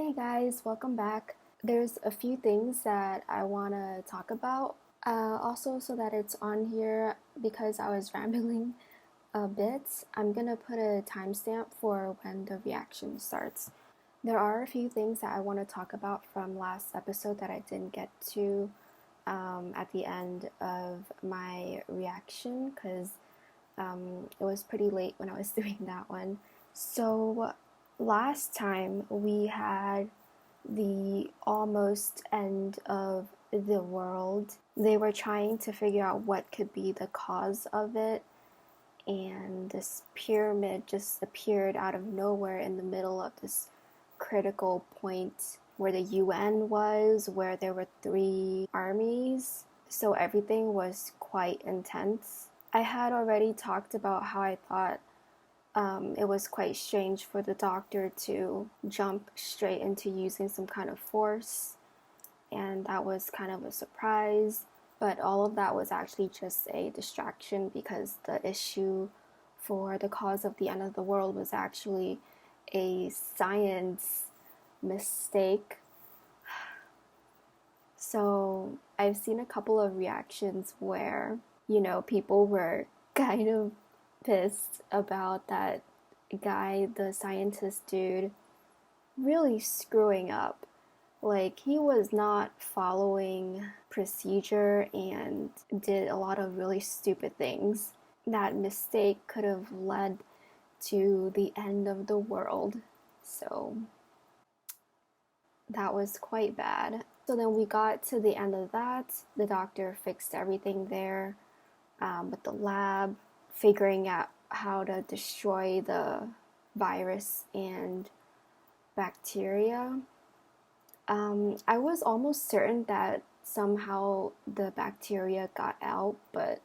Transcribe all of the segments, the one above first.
Hey guys, welcome back. There's a few things that I want to talk about. Also, so that it's on here because I was rambling a bit, I'm gonna put a timestamp for when the reaction starts. There are a few things that I want to talk about from last episode that I didn't get to at the end of my reaction because it was pretty late when I was doing that one. So, last time we had the almost end of the world. They were trying to figure out what could be the cause of it, and this pyramid just appeared out of nowhere in the middle of this critical point where the UN was, where there were three armies. So everything was quite intense. I had already talked about how I thought it was quite strange for the doctor to jump straight into using some kind of force, and that was kind of a surprise. But all of that was actually just a distraction because the issue for the cause of the end of the world was actually a science mistake. So I've seen a couple of reactions where, people were kind of pissed about that guy, the scientist dude, really screwing up. Like, he was not following procedure and did a lot of really stupid things. That mistake could have led to the end of the world. So that was quite bad. So then we got to the end of that. The doctor fixed everything there with the lab, figuring out how to destroy the virus and bacteria. I was almost certain that somehow the bacteria got out, but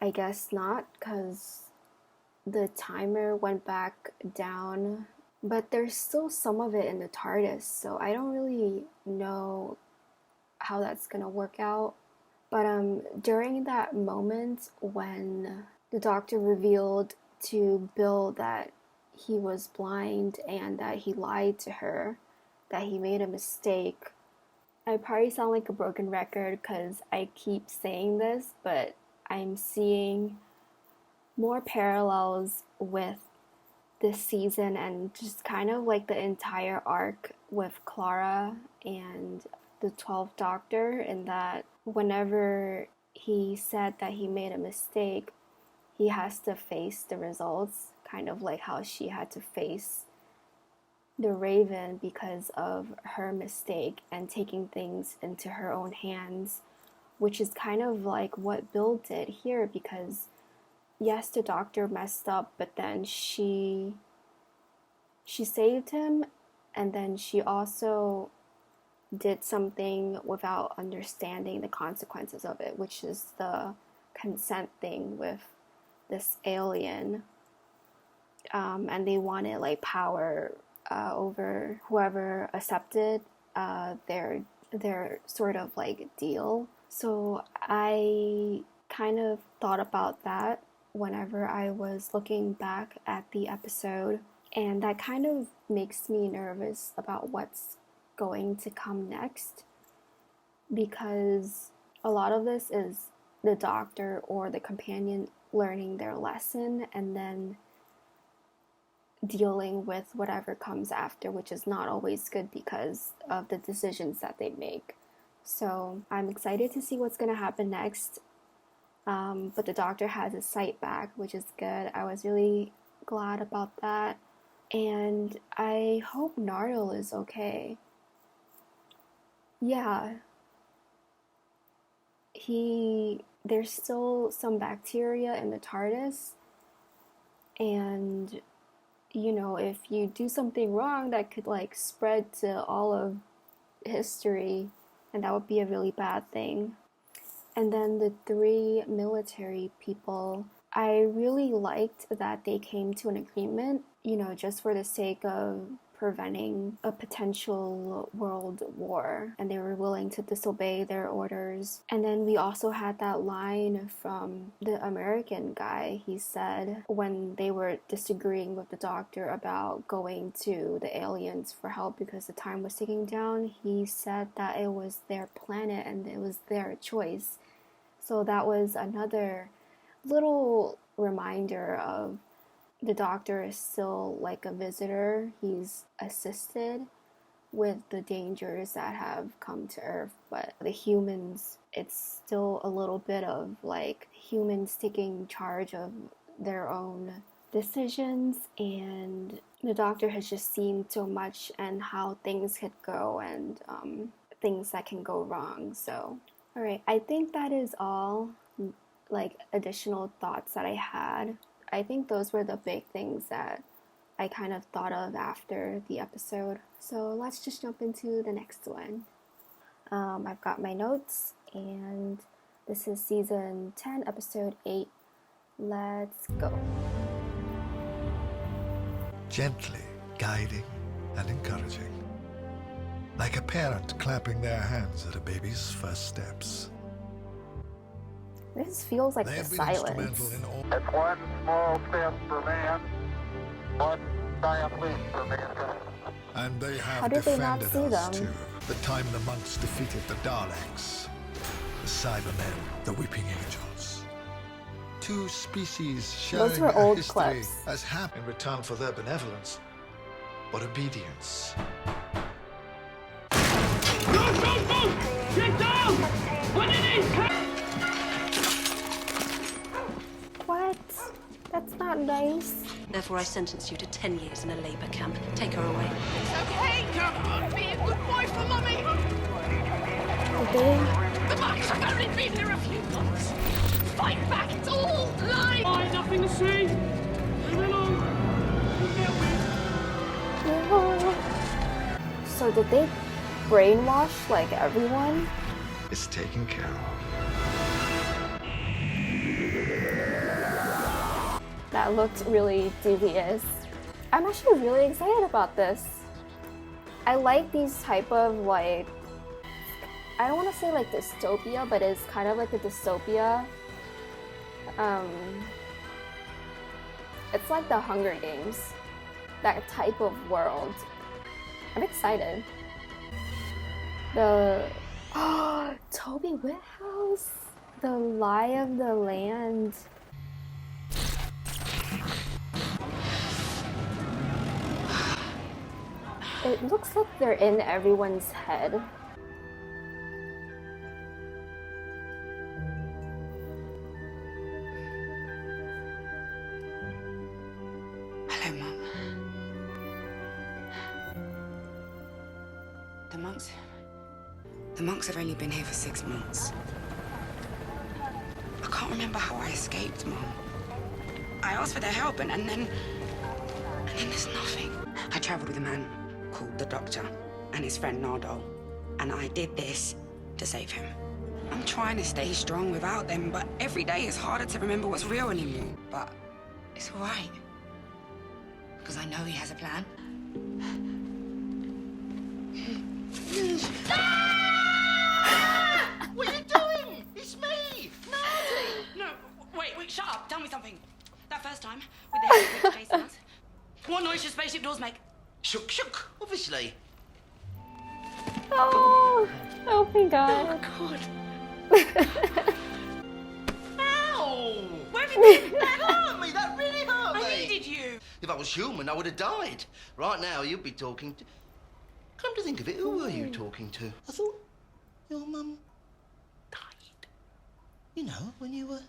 I guess not because the timer went back down. But there's still some of it in the TARDIS, so I don't really know how that's gonna work out. But during that moment when the doctor revealed to Bill that he was blind and that he lied to her, that he made a mistake, I probably sound like a broken record because I keep saying this, but I'm seeing more parallels with this season and just kind of like the entire arc with Clara and the 12th Doctor, in that whenever he said that he made a mistake, he has to face the results, kind of like how she had to face the Raven because of her mistake and taking things into her own hands, which is kind of like what Bill did here because yes, the doctor messed up, but then she saved him, and then she also did something without understanding the consequences of it, which is the consent thing with this alien. And they wanted like power over whoever accepted their sort of like deal. So I kind of thought about that whenever I was looking back at the episode, and that kind of makes me nervous about what's going to come next, because a lot of this is the doctor or the companion learning their lesson and then dealing with whatever comes after, which is not always good because of the decisions that they make. So I'm excited to see what's going to happen next. But the doctor has his sight back, which is good. I was really glad about that. And I hope Nardal is okay. Yeah. There's still some bacteria in the TARDIS. And, if you do something wrong, that could like spread to all of history. And that would be a really bad thing. And then the three military people, I really liked that they came to an agreement, just for the sake of preventing a potential world war, and they were willing to disobey their orders. And then we also had that line from the American guy. He said when they were disagreeing with the doctor about going to the aliens for help because the time was ticking down, he said that it was their planet and it was their choice. So that was another little reminder of the doctor is still like a visitor. He's assisted with the dangers that have come to Earth, but the humans, it's still a little bit of like humans taking charge of their own decisions, and the doctor has just seen so much and how things could go and things that can go wrong. So, all right, I think that is all like additional thoughts that I had. I think those were the big things that I kind of thought of after the episode. So let's just jump into the next one. I've got my notes, and this is season 10, episode 8. Let's go. Gently guiding and encouraging, like a parent clapping their hands at a baby's first steps. This feels like the silence. It's one small step for man, one giant leap for mankind. And they have How did they not defended see us them? too. The time the monks defeated the Daleks, the Cybermen, the Weeping Angels. Two species sharing Those were a old history clips. as hap in return for their benevolence, but obedience. Get down! What it is? What? That's not nice. Therefore, I sentence you to 10 years in a labour camp. Take her away. Okay, come on, be a good boy for Mummy. The monks have only been here a few months. Fight back, it's all lies. Oh, nothing to see. Leave it alone. So did they brainwash like everyone? It's taken care of. That looked really devious. I'm actually really excited about this. I like these type of like, I don't want to say like dystopia, but it's kind of like a dystopia. It's like the Hunger Games, that type of world. I'm excited. The Toby Whithouse, The Lie of the Land. It looks like they're in everyone's head. Hello, Mum. The monks have only been here for 6 months. I can't remember how I escaped, Mum. I asked for their help and then there's nothing. I travelled with a man called the Doctor and his friend Nardo, and I did this to save him. I'm trying to stay strong without them, but every day it's harder to remember what's real anymore. But it's all right, because I know he has a plan. What are you doing? It's me, Nardi. No, wait, shut up. Tell me something. That first time, with the helicopter chasing us, what noise should spaceship doors make? Shook, obviously. Oh my god. God. Ow! Where have you been? That hurt me, that really hurt me. I needed you. If I was human, I would have died. Right now, you'd be talking to... Come to think of it, who were you talking to? I thought your mum died. You know, when you were...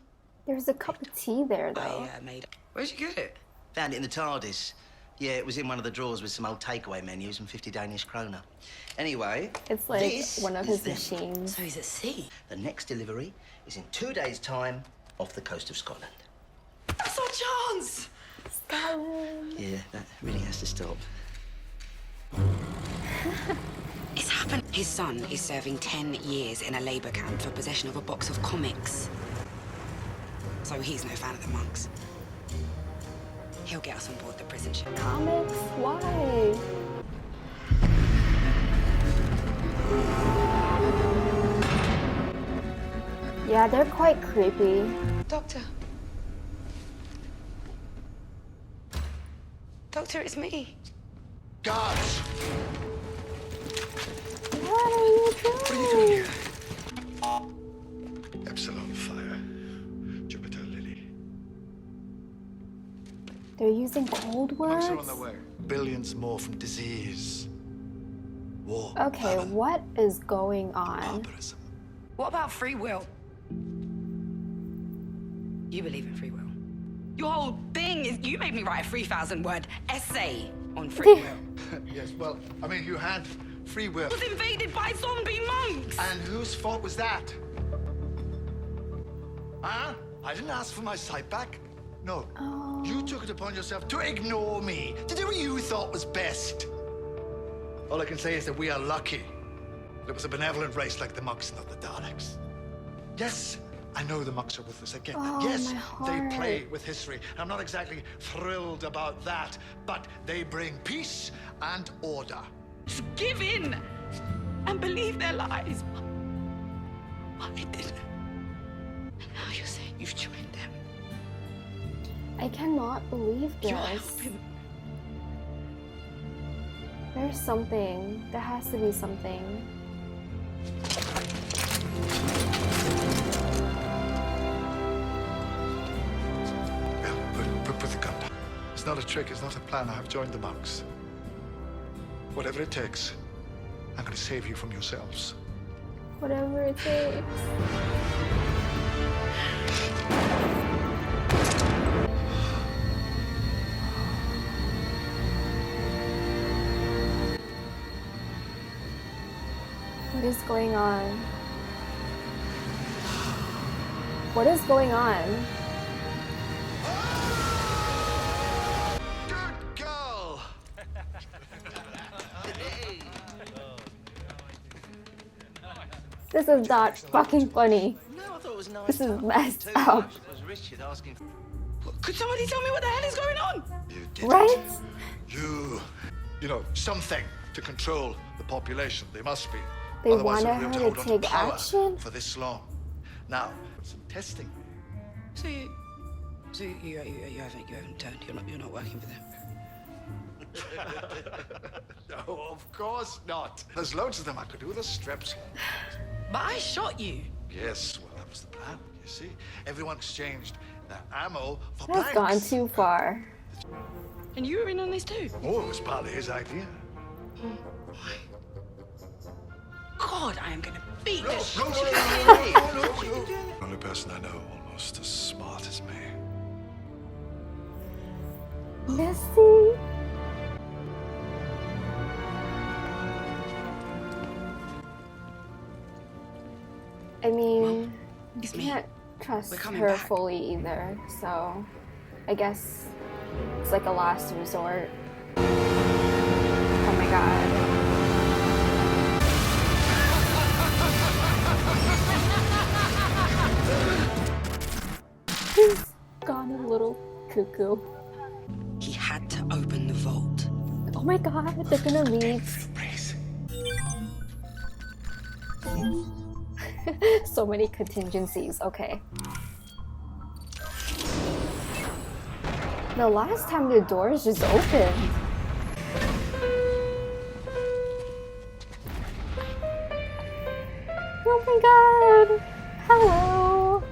There's a cup of tea there, though. I made it. Where'd you get it? Found it in the TARDIS. Yeah, it was in one of the drawers with some old takeaway menus and 50 Danish kroner. Anyway, It's like this one of is his them. machines. So he's at sea. The next delivery is in 2 days' time off the coast of Scotland. That's our chance. Scotland. Yeah, that really has to stop. It's happened. His son is serving 10 years in a labour camp for possession of a box of comics. So he's no fan of the monks. He'll get us on board the prison ship. Comics? Why? Yeah, they're quite creepy. Doctor. Doctor, it's me. Guards! What are you doing? What are you doing here? Epsilon fire. Jupiter lily. They're using cold Monks words? are on their way. Billions more from disease. War. Okay, famine, what is going on? barbarism. What about free will? You believe in free will? Your whole thing is you made me write a 3,000-word essay on free will. Yes, well, I mean, you had free will. I was invaded by zombie monks! And whose fault was that? Huh? I didn't ask for my sight back. No. Oh. You took it upon yourself to ignore me, to do what you thought was best. All I can say is that we are lucky. It was a benevolent race like the monks, not the Daleks. Yes, I know the monks are with us again. Oh, Yes, my they heart. play with history. I'm not exactly thrilled about that, but they bring peace and order. Just give in and believe their lies. But I didn't. And now you're saying you've joined them. I cannot believe You're this. helping. There's something. There has to be something. Yeah, put the gun down. It's not a trick, it's not a plan. I have joined the monks. Whatever it takes, I'm going to save you from yourselves. Whatever it takes. What is going on? What is going on? Good girl! This is not fucking funny. No, I thought it was nice. This is time. messed Too up. much was Richard asking for... Could somebody tell me what the hell is going on? You did Right? it. You know, something to control the population. They must be. They Otherwise, wanted they wouldn't her be able to hold on take power action? for this long. Now, some testing. So you haven't turned. You're not working for them. No, of course not. There's loads of them I could do with a strips. But I shot you. Yes, well, that was the plan. You see, everyone exchanged their ammo for That's blanks. gone too far. And you were in on this too. Oh, it was partly his idea. God, I am gonna beat the shit. No. Only person I know almost as smart as me. Missy? I mean, It's you me. can't trust We're coming her back. fully either, so I guess it's like a last resort. Oh my god. He's gone a little cuckoo. He had to open the vault. Oh my god, they're gonna leave. So many contingencies, okay. The last time the doors just opened. Oh my god! Hello!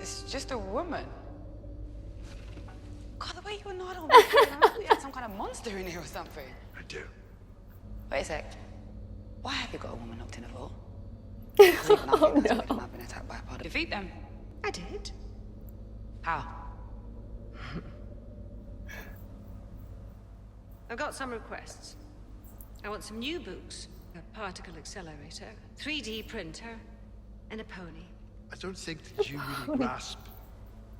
It's just a woman. God, the way you're not on I thought you had some kind of monster in here or something. I do. Wait a sec. Why have you got a woman locked in a vault? I think nothing has made I've been attacked by a part of... Defeat them. I did. How? I've got some requests. I want some new books, a particle accelerator, 3D printer, and a pony. I don't think that you really grasp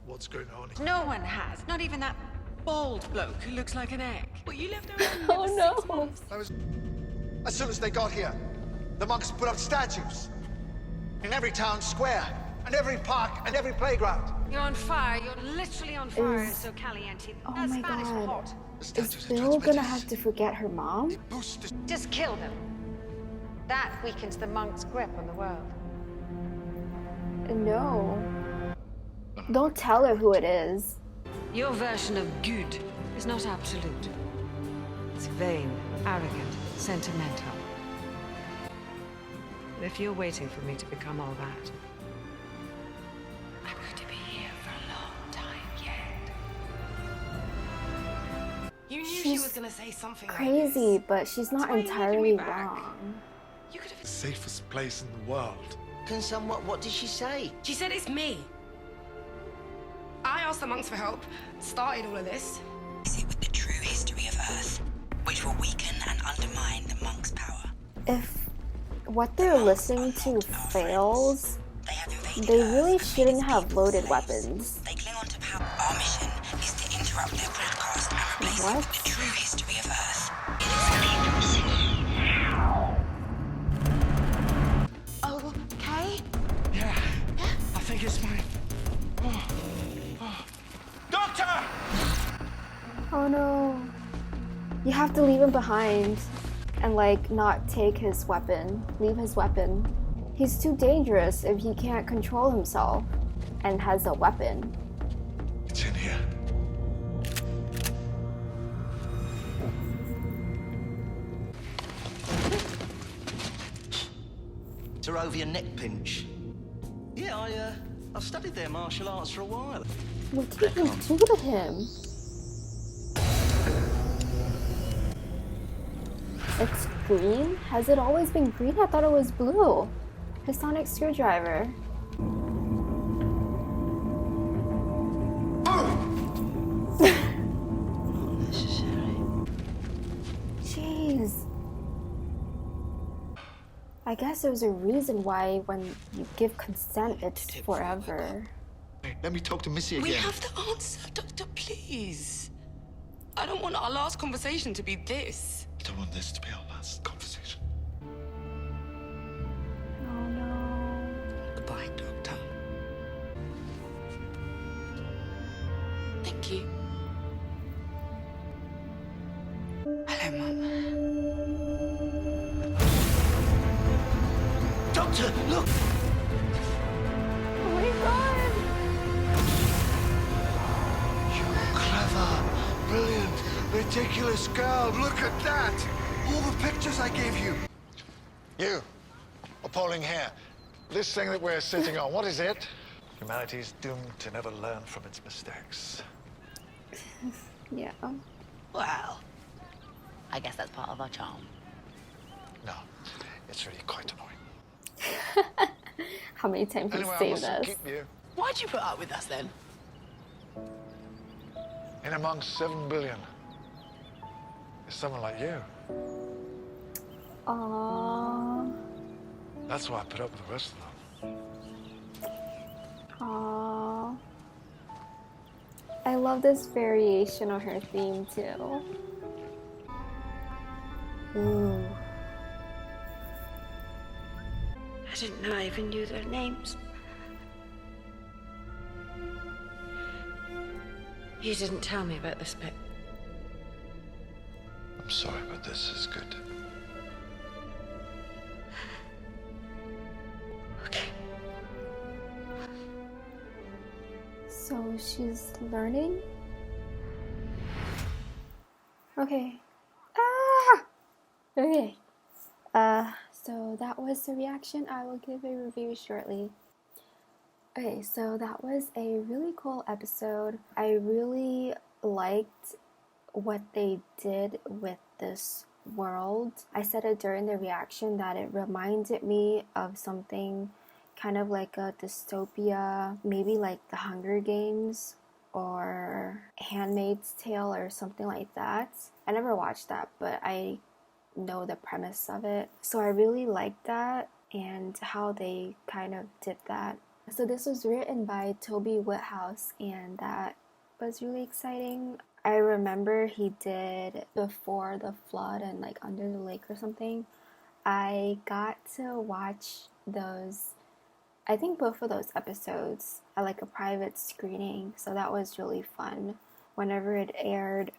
what's going on here. No one has. Not even that bald bloke who looks like an egg. Well, you left her alone Oh for 6 no! months. As soon as they got here, the monks put up statues in every town square, and every park, and every playground. You're on fire. You're literally on fire. Is- So caliente. Oh That's my Spanish for God. hot. The Is statues are Bill gonna transmitters. have to forget her mom? Boost the... Just kill them. That weakens the monk's grip on the world. No. Don't tell her who it is. Your version of good is not absolute. It's vain, arrogant, sentimental. And if you're waiting for me to become all that, I'm going to be here for a long time yet. You knew she was gonna say something Crazy, like this. but she's not That's why you needed entirely me back. wrong. You could have. Safest place in the world. Can someone... What did she say? She said it's me. I asked the monks for help, started all of this. With the true history of Earth, which will weaken and undermine the monks' power. If what they're listening to fails, They have invaded they Earth really and made shouldn't its have people loaded slaves. weapons. They cling on to power. Our mission is to interrupt their broadcast and replace it with the true history of Earth. Okay? Yeah, I think it's fine. Doctor! Oh no. You have to leave him behind and like not take his weapon. Leave his weapon. He's too dangerous if he can't control himself and has a weapon. It's in here. Tarovian neck pinch. Yeah, I've studied their martial arts for a while. What did you do to him? It's green? Has it always been green? I thought it was blue. His sonic screwdriver. Jeez. I guess there's a reason why when you give consent, it's forever. Hey, let me talk to Missy again. We have the answer, Doctor, please. I don't want our last conversation to be this. I don't want this to be our last conversation. Oh no. Goodbye, Doctor. Thank you. Hello, Mum. Doctor, look! Oh my god. You clever, brilliant, ridiculous girl. Look at that. All the pictures I gave you. You, appalling hair. This thing that we're sitting on, what is it? Humanity's doomed to never learn from its mistakes. Yeah. Well, I guess that's part of our charm. No, it's really quite annoying. How many times Anyway, I you must say this? keep you. Why'd you put up with us then? In amongst 7 billion is someone like you. Aww. That's why I put up with the rest of them. Aww. I love this variation of her theme too. Ooh. I didn't know I even knew their names. You didn't tell me about this bit. I'm sorry, but this is good. Okay. So she's learning? Okay. Ah! Okay. So that was the reaction. I will give a review shortly. Okay, so that was a really cool episode. I really liked what they did with this world. I said it during the reaction that it reminded me of something kind of like a dystopia, maybe like The Hunger Games or Handmaid's Tale or something like that. I never watched that, but I know the premise of it. So I really liked that and how they kind of did that. So this was written by Toby Whithouse, and that was really exciting. I remember he did Before the Flood and like Under the Lake or something. I got to watch those, I think both of those episodes at like a private screening, so that was really fun. Whenever it aired,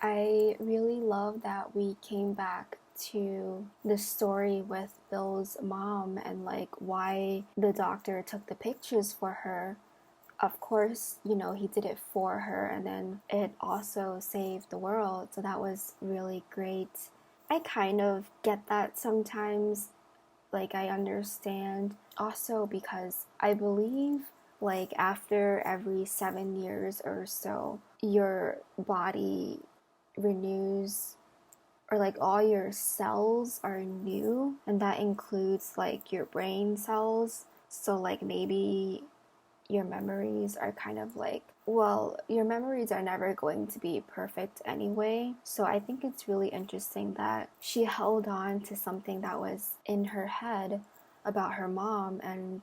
I really love that we came back to the story with Bill's mom and like why the doctor took the pictures for her. Of course, you know, he did it for her, and then it also saved the world, so that was really great. I kind of get that sometimes, like I understand. Also because I believe like after every 7 years or so, your body renews, or like all your cells are new, and that includes like your brain cells. So like maybe your memories are kind of like, well, your memories are never going to be perfect anyway. So I think it's really interesting that she held on to something that was in her head about her mom, and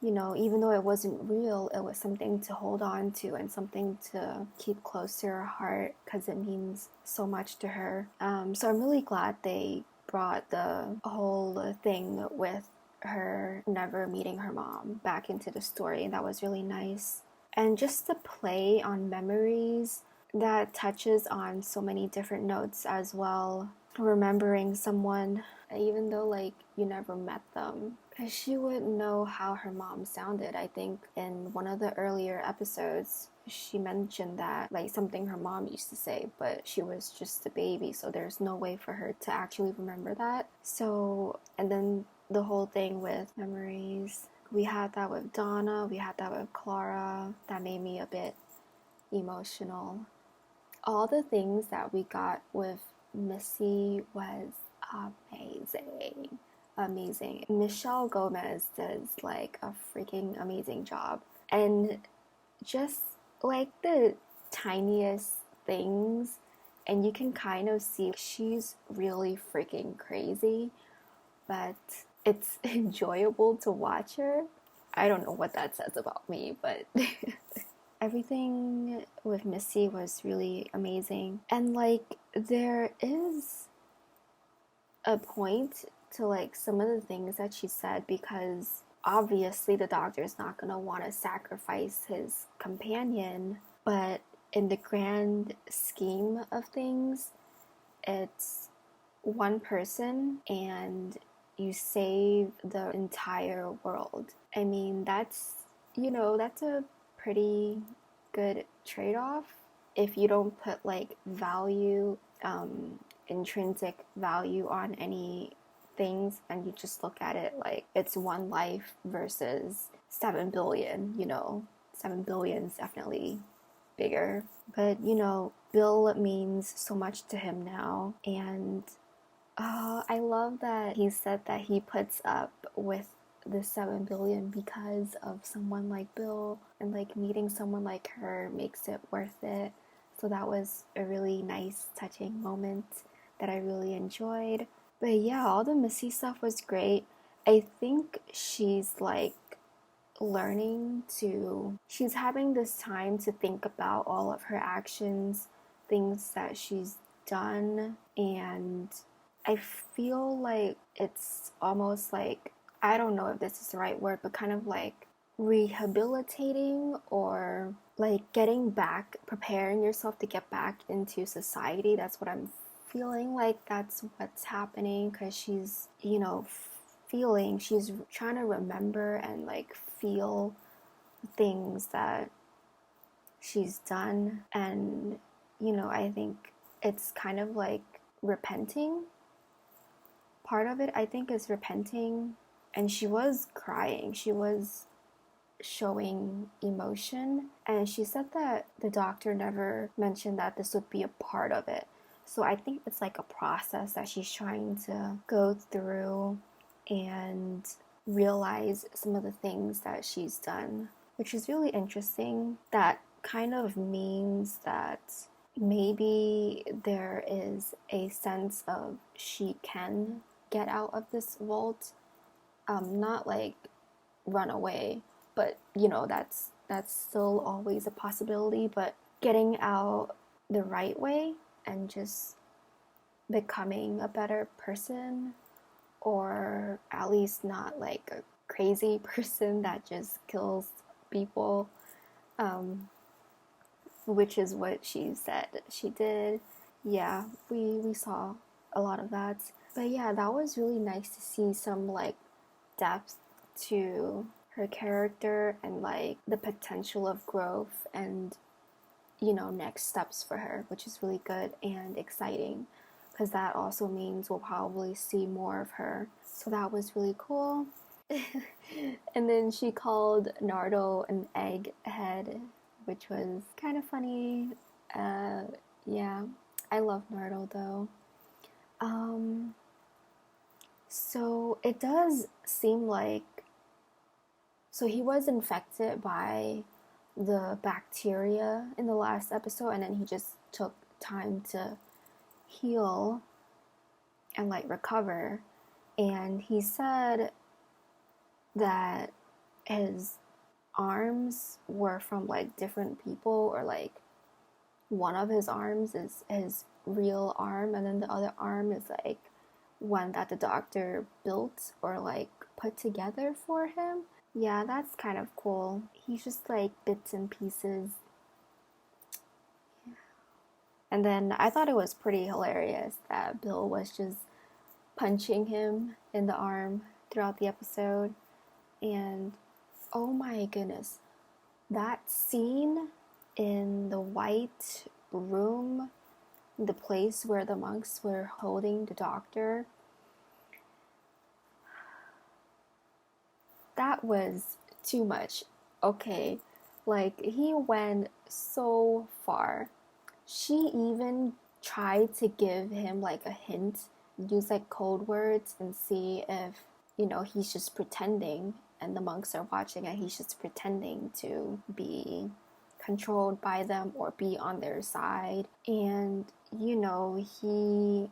you know, even though it wasn't real, it was something to hold on to and something to keep close to her heart because it means so much to her. So I'm really glad they brought the whole thing with her never meeting her mom back into the story, and that was really nice. And just the play on memories that touches on so many different notes as well. Remembering someone, even though like you never met them, because she would know how her mom sounded. I think in one of the earlier episodes she mentioned that, like something her mom used to say, but she was just a baby, so there's no way for her to actually remember that. So, and then the whole thing with memories, we had that with Donna, we had that with Clara. That made me a bit emotional. All the things that we got with Missy was amazing. Amazing. Michelle Gomez does like a freaking amazing job. And just like the tiniest things, and you can kind of see she's really freaking crazy, but it's enjoyable to watch her. I don't know what that says about me, but everything with Missy was really amazing. And like there is a point to like some of the things that she said, because obviously the doctor's not going to want to sacrifice his companion, but in the grand scheme of things, it's one person and you save the entire world. I mean, that's, you know, that's a pretty good trade-off if you don't put like value, intrinsic value on any things, and you just look at it like it's one life versus 7 billion. You know, 7 billion is definitely bigger, but you know, Bill means so much to him now, and I love that he said that he puts up with the 7 billion because of someone like Bill, and like meeting someone like her makes it worth it. So that was a really nice, touching moment that I really enjoyed. But yeah, all the Missy stuff was great. I think she's like she's having this time to think about all of her actions, things that she's done, and I feel like it's almost like, I don't know if this is the right word, but kind of like rehabilitating, or like getting back, preparing yourself to get back into society. That's what I'm feeling like that's what's happening, because she's, you know, she's trying to remember and like feel things that she's done. And, you know, I think it's kind of like repenting. Part of it, I think, is repenting. And she was crying. She was showing emotion. And she said that the doctor never mentioned that this would be a part of it. So I think it's like a process that she's trying to go through and realize some of the things that she's done, which is really interesting. That kind of means that maybe there is a sense of she can get out of this vault, not like run away, but you know, that's still always a possibility, but getting out the right way and just becoming a better person, or at least not like a crazy person that just kills people, which is what she said she did. Yeah, we saw a lot of that. But yeah, that was really nice to see some like depth to her character and like the potential of growth and, you know, next steps for her, which is really good and exciting because that also means we'll probably see more of her. So that was really cool. And then she called Nardo an egghead, which was kind of funny. Yeah, I love Nardo though. So it does seem like, so he was infected by the bacteria in the last episode, and then he just took time to heal and like recover. And he said that his arms were from like different people, or like one of his arms is his real arm, and then the other arm is like one that the doctor built or like put together for him. Yeah, that's kind of cool. He's just like bits and pieces. Yeah. And then I thought it was pretty hilarious that Bill was just punching him in the arm throughout the episode. And oh my goodness, that scene in the white room, the place where the monks were holding the doctor, that was too much. Okay, like he went so far. She even tried to give him like a hint, use like code words and see if, you know, he's just pretending and the monks are watching and he's just pretending to be controlled by them or be on their side. And you know, he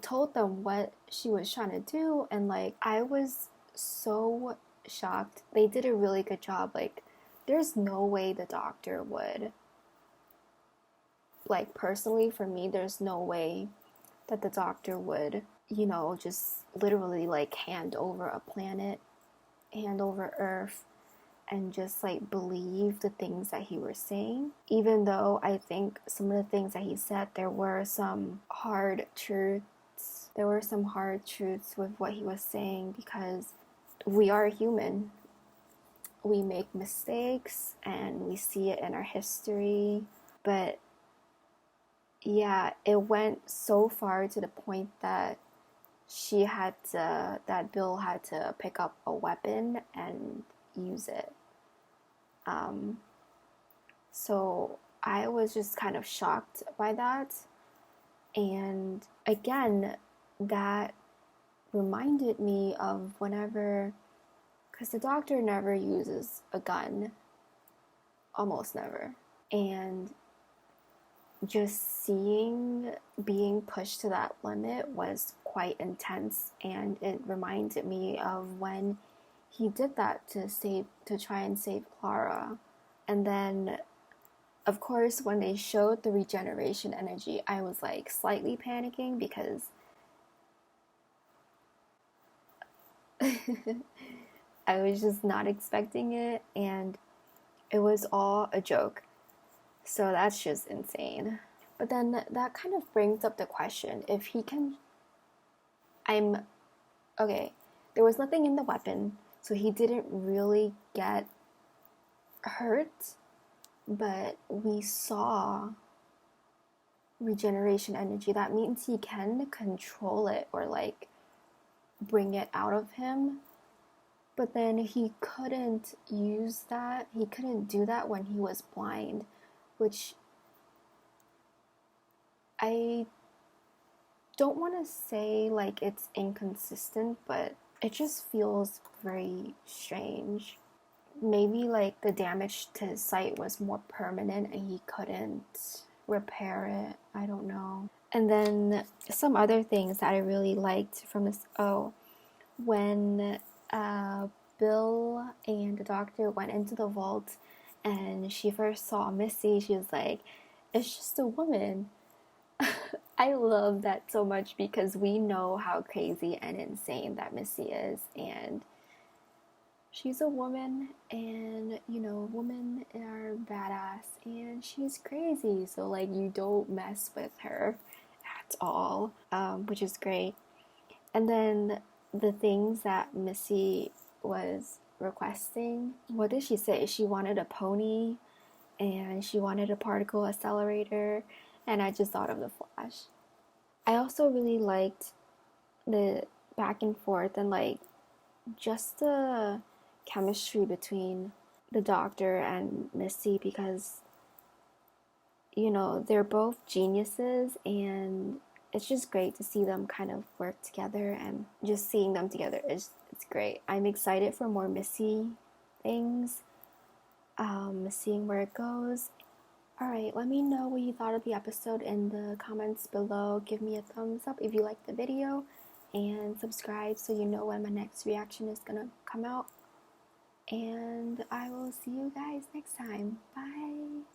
told them what she was trying to do, and like I was so shocked. They did a really good job. Like there's no way the doctor would, like personally for me, there's no way that the doctor would, you know, just literally like hand over a planet, hand over Earth, and just like believe the things that he was saying. Even though I think some of the things that he said, there were some hard truths. There were some hard truths with what he was saying, because we are human. We make mistakes and we see it in our history. But yeah, it went so far to the point that that Bill had to pick up a weapon and use it. So I was just kind of shocked by that. And again, that reminded me of whenever, because the doctor never uses a gun, almost never. And just being pushed to that limit was quite intense, and it reminded me of when he did that to try and save Clara. And then of course when they showed the regeneration energy, I was like slightly panicking because I was just not expecting it, and it was all a joke. So that's just insane. But then that kind of brings up the question, if he can... Okay, there was nothing in the weapon, so he didn't really get hurt, but we saw regeneration energy. That means he can control it or like bring it out of him. But then he couldn't use that. He couldn't do that when he was blind, which I don't want to say like it's inconsistent, but it just feels very strange. Maybe like the damage to his sight was more permanent and he couldn't repair it. I don't know. And then some other things that I really liked from this. When Bill and the doctor went into the vault and she first saw Missy, she was like, "It's just a woman." I love that so much because we know how crazy and insane that Missy is, and she's a woman, and you know, women are badass, and she's crazy, so like you don't mess with her at all, which is great. And then the things that Missy was requesting, what did she say? She wanted a pony and she wanted a particle accelerator, and I just thought of the Flash. I also really liked the back and forth and like just the chemistry between the Doctor and Missy, because you know they're both geniuses, and it's just great to see them kind of work together, and just seeing them together is it's great. I'm excited for more Missy things, seeing where it goes. Alright, let me know what you thought of the episode in the comments below. Give me a thumbs up if you liked the video, and subscribe so you know when my next reaction is gonna come out. And I will see you guys next time. Bye!